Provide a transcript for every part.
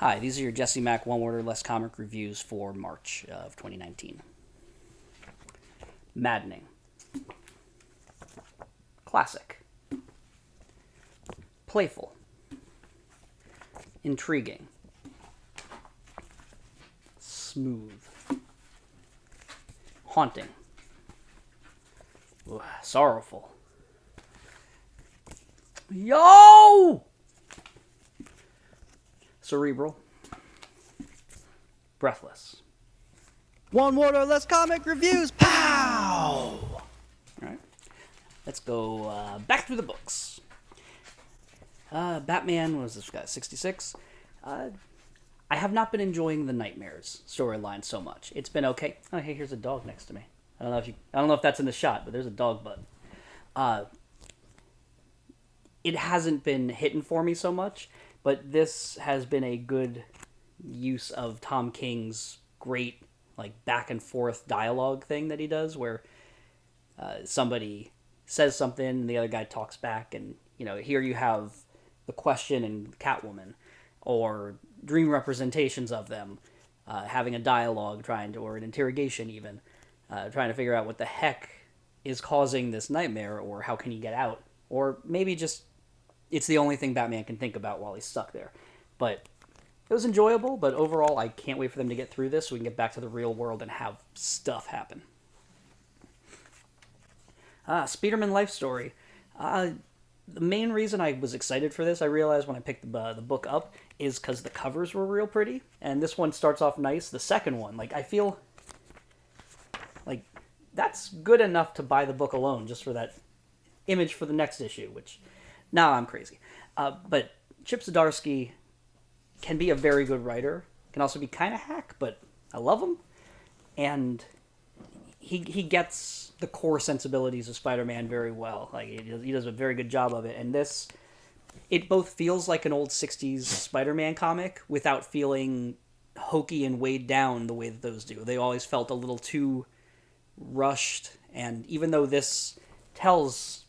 Hi, these are your Jesse Mack One Word or Less comic reviews for March of 2019. Maddening. Classic. Playful. Intriguing. Smooth. Haunting. Sorrowful. Yo! Cerebral. Breathless. One word or less comic reviews. Pow! All right. Let's go back through the books. Batman, what was this guy, 66? I have not been enjoying the Nightmares storyline so much. It's been okay. Oh, hey, here's a dog next to me. I don't know if that's in the shot, but there's a dog butt. It hasn't been hitting for me so much, but this has been a good use of Tom King's great back and forth dialogue thing that he does, where somebody says something and the other guy talks back, and here you have the Question and Catwoman, or dream representations of them having a dialogue, or an interrogation even, trying to figure out what the heck is causing this nightmare, or how can he get out, or maybe just it's the only thing Batman can think about while he's stuck there. But it was enjoyable, but overall I can't wait for them to get through this so we can get back to the real world and have stuff happen. Speedermen life story. The main reason I was excited for this, I realized when I picked the book up, is because the covers were real pretty, and this one starts off nice. The second one, I feel like that's good enough to buy the book alone just for that image for the next issue, which now I'm crazy. But Chip Zdarsky can be a very good writer, can also be kind of hack, but I love him, and he gets the core sensibilities of Spider-Man very well. He does a very good job of it, and this, it both feels like an old 60s Spider-Man comic without feeling hokey and weighed down the way that those do. They always felt a little too rushed, and even though this tells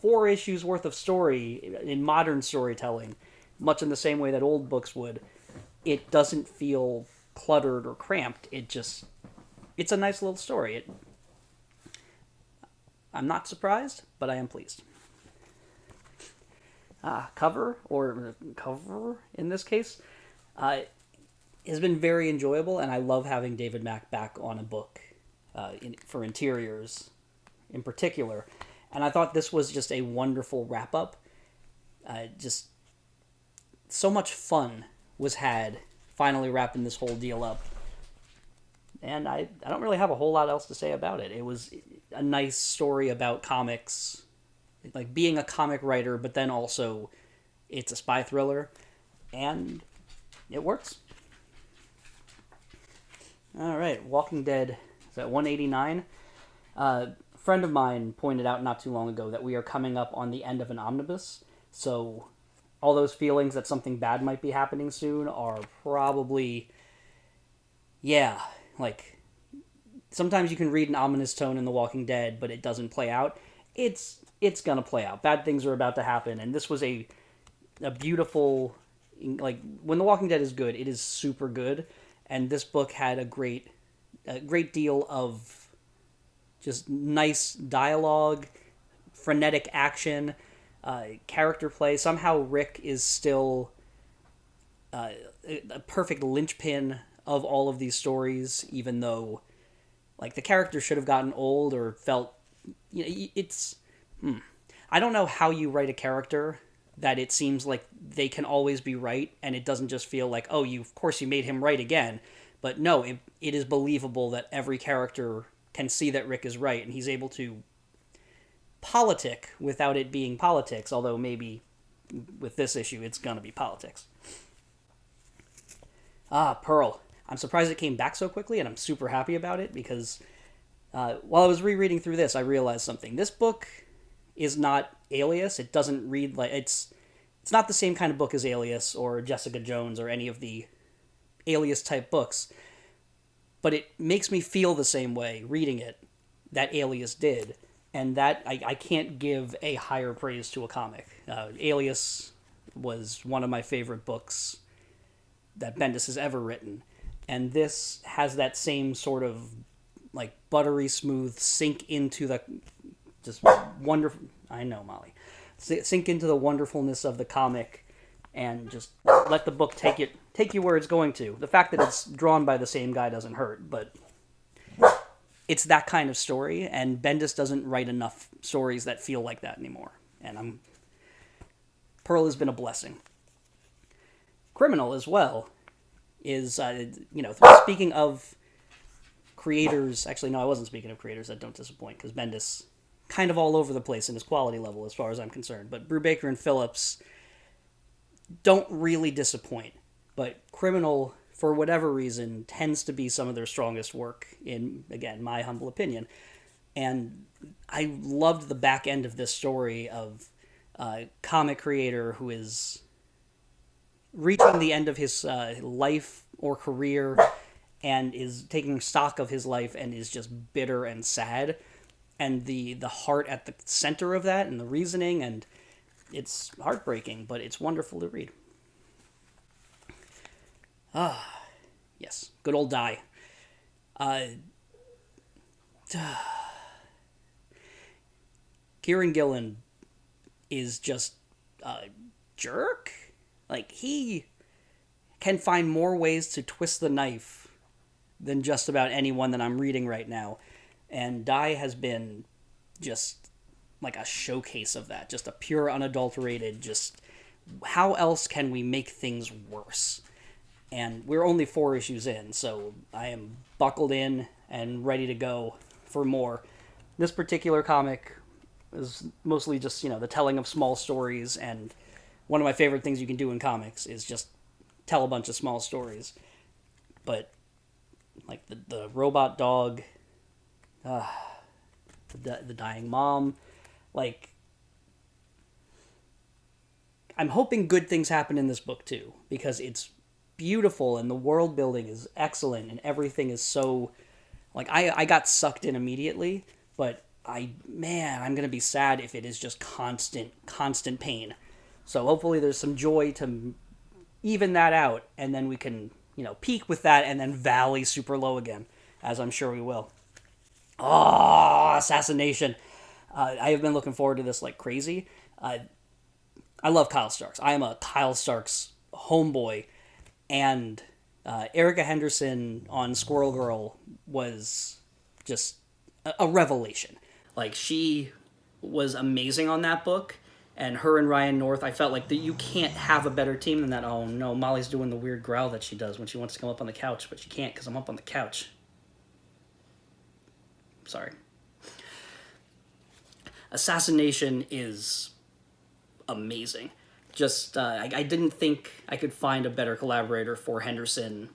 4 issues worth of story in modern storytelling, much in the same way that old books would, it doesn't feel cluttered or cramped. It's a nice little story. I'm not surprised, but I am pleased. Cover in this case, has been very enjoyable, and I love having David Mack back on a book for interiors in particular. And I thought this was just a wonderful wrap-up. Just so much fun was had finally wrapping this whole deal up. And I don't really have a whole lot else to say about it. It was a nice story about comics, being a comic writer, but then also it's a spy thriller, and it works. All right, Walking Dead is at 189. Friend of mine pointed out not too long ago that we are coming up on the end of an omnibus, so all those feelings that something bad might be happening soon are probably, sometimes you can read an ominous tone in The Walking Dead, but it doesn't play out. It's gonna play out. Bad things are about to happen, and this was a beautiful, when The Walking Dead is good, it is super good, and this book had a great deal of just nice dialogue, frenetic action, character play. Somehow Rick is still a perfect linchpin of all of these stories, even though the character should have gotten old or felt, it's, I don't know how you write a character that it seems like they can always be right, and it doesn't just feel like, oh, of course you made him right again. But no, it is believable that every character can see that Rick is right, and he's able to politic without it being politics, although maybe with this issue it's gonna be politics. Pearl. I'm surprised it came back so quickly, and I'm super happy about it, because while I was rereading through this, I realized something. This book is not Alias. It doesn't read like... It's not the same kind of book as Alias or Jessica Jones or any of the Alias-type books, but it makes me feel the same way reading it that Alias did, and that I can't give a higher praise to a comic. Alias was one of my favorite books that Bendis has ever written. And this has that same sort of like buttery smooth sink into the just wonderful. I know, Molly. Sink into the wonderfulness of the comic, and just let the book take you where it's going to. The fact that it's drawn by the same guy doesn't hurt, but it's that kind of story, and Bendis doesn't write enough stories that feel like that anymore. And Pearl has been a blessing. Criminal as well is speaking of creators. Actually, no, I wasn't speaking of creators that don't disappoint, because Bendis kind of all over the place in his quality level as far as I'm concerned. But Brubaker and Phillips don't really disappoint. But Criminal, for whatever reason, tends to be some of their strongest work, in, again, my humble opinion. And I loved the back end of this story of a comic creator who is reaching the end of his life or career and is taking stock of his life and is just bitter and sad. And the heart at the center of that and the reasoning, and it's heartbreaking, but it's wonderful to read. Yes, good old Die. Kieran Gillen is just a jerk. Like, he can find more ways to twist the knife than just about anyone that I'm reading right now. And Die has been just like a showcase of that. Just a pure, unadulterated, just how else can we make things worse? And we're only 4 issues in, so I am buckled in and ready to go for more. This particular comic is mostly just, the telling of small stories, and one of my favorite things you can do in comics is just tell a bunch of small stories. But, like, the robot dog, the dying mom, like, I'm hoping good things happen in this book too, because it's beautiful and the world building is excellent and everything is so, like, I got sucked in immediately, but I'm gonna be sad if it is just constant pain. So hopefully there's some joy to even that out, and then we can, peak with that and then valley super low again, as I'm sure we will. Oh, Assassination. I have been looking forward to this like crazy. I love Kyle Starks. I am a Kyle Starks homeboy, and Erica Henderson on Squirrel Girl was just a revelation. Like, she was amazing on that book, and her and Ryan North, I felt like that you can't have a better team than that. Oh no, Molly's doing the weird growl that she does when she wants to come up on the couch, but she can't because I'm up on the couch. Sorry. Assassination is amazing. Just, I didn't think I could find a better collaborator for Henderson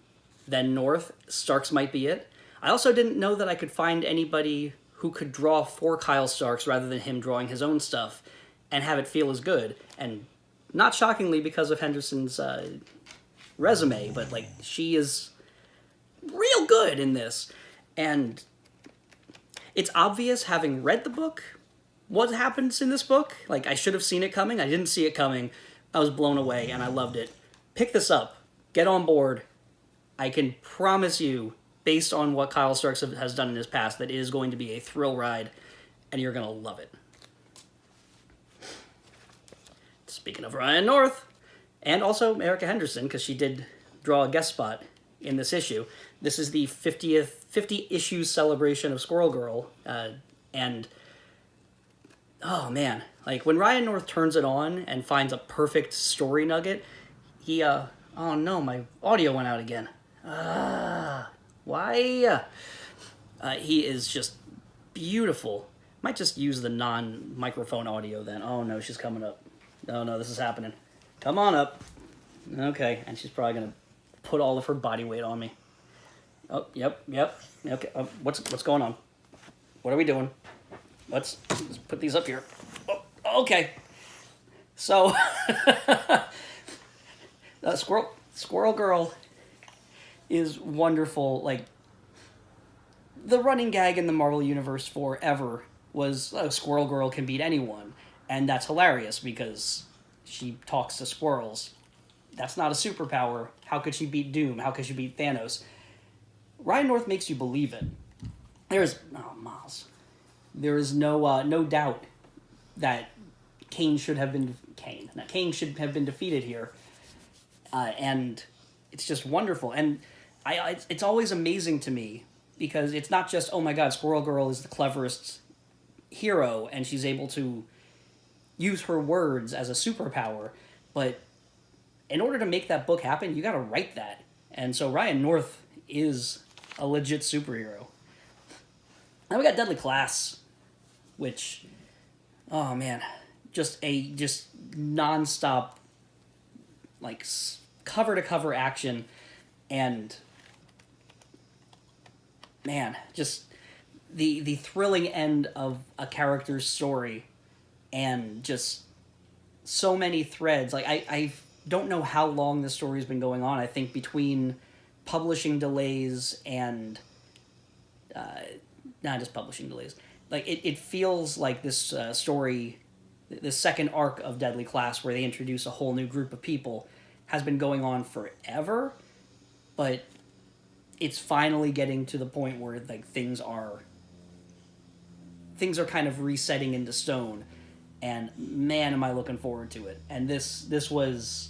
than North. Starks might be it. I also didn't know that I could find anybody who could draw for Kyle Starks rather than him drawing his own stuff and have it feel as good. And not shockingly, because of Henderson's resume, but, like, she is real good in this. And it's obvious, having read the book, what happens in this book. Like, I should have seen it coming. I didn't see it coming. I was blown away, and I loved it. Pick this up. Get on board. I can promise you, based on what Kyle Starks has done in his past, that it is going to be a thrill ride, and you're going to love it. Speaking of Ryan North, and also Erica Henderson, because she did draw a guest spot in this issue. This is the 50 issues celebration of Squirrel Girl, and oh man, like, when Ryan North turns it on and finds a perfect story nugget, he, oh no, my audio went out again. Why? He is just beautiful. Might just use the non-microphone audio then. Oh no, she's coming up. Oh no, this is happening. Come on up. Okay, and she's probably gonna put all of her body weight on me. Oh, yep. Okay, what's going on? What are we doing? Let's put these up here. Oh, okay. So, Squirrel Girl is wonderful. Like, the running gag in the Marvel Universe forever was, Squirrel Girl can beat anyone. And that's hilarious because she talks to squirrels. that's not a superpower. How could she beat Doom? How could she beat Thanos? Ryan North makes you believe it. Miles. There is no doubt that Kane should have been defeated here, and it's just wonderful. And it's always amazing to me because it's not just, oh my god, Squirrel Girl is the cleverest hero and she's able to use her words as a superpower, but in order to make that book happen, you got to write that. And so Ryan North is a legit superhero. Then we got Deadly Class, which, oh man, just nonstop, like cover to cover action, and man, just the thrilling end of a character's story, and just so many threads. Like I don't know how long this story's been going on. I think between publishing delays and not just publishing delays. Like it feels like this story, this second arc of Deadly Class, where they introduce a whole new group of people, has been going on forever, but it's finally getting to the point where like things are kind of resetting into stone, and man, am I looking forward to it. And this was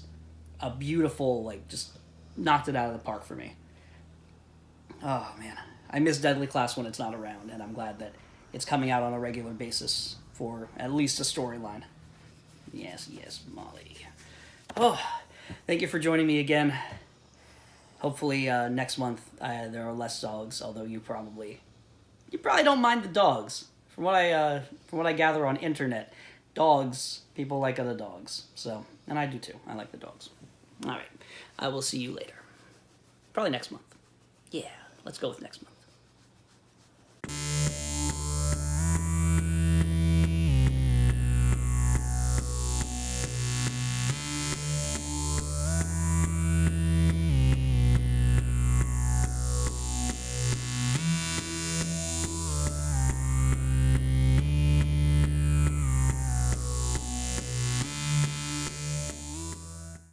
a beautiful, like, just knocked it out of the park for me. Oh man, I miss Deadly Class when it's not around, and I'm glad that it's coming out on a regular basis for at least a storyline. Yes, Molly. Oh, thank you for joining me again. Hopefully next month there are less dogs, although you probably don't mind the dogs. From what I gather on internet, people like other dogs. So, and I do too. I like the dogs. All right, I will see you later. Probably next month. Yeah, let's go with next month.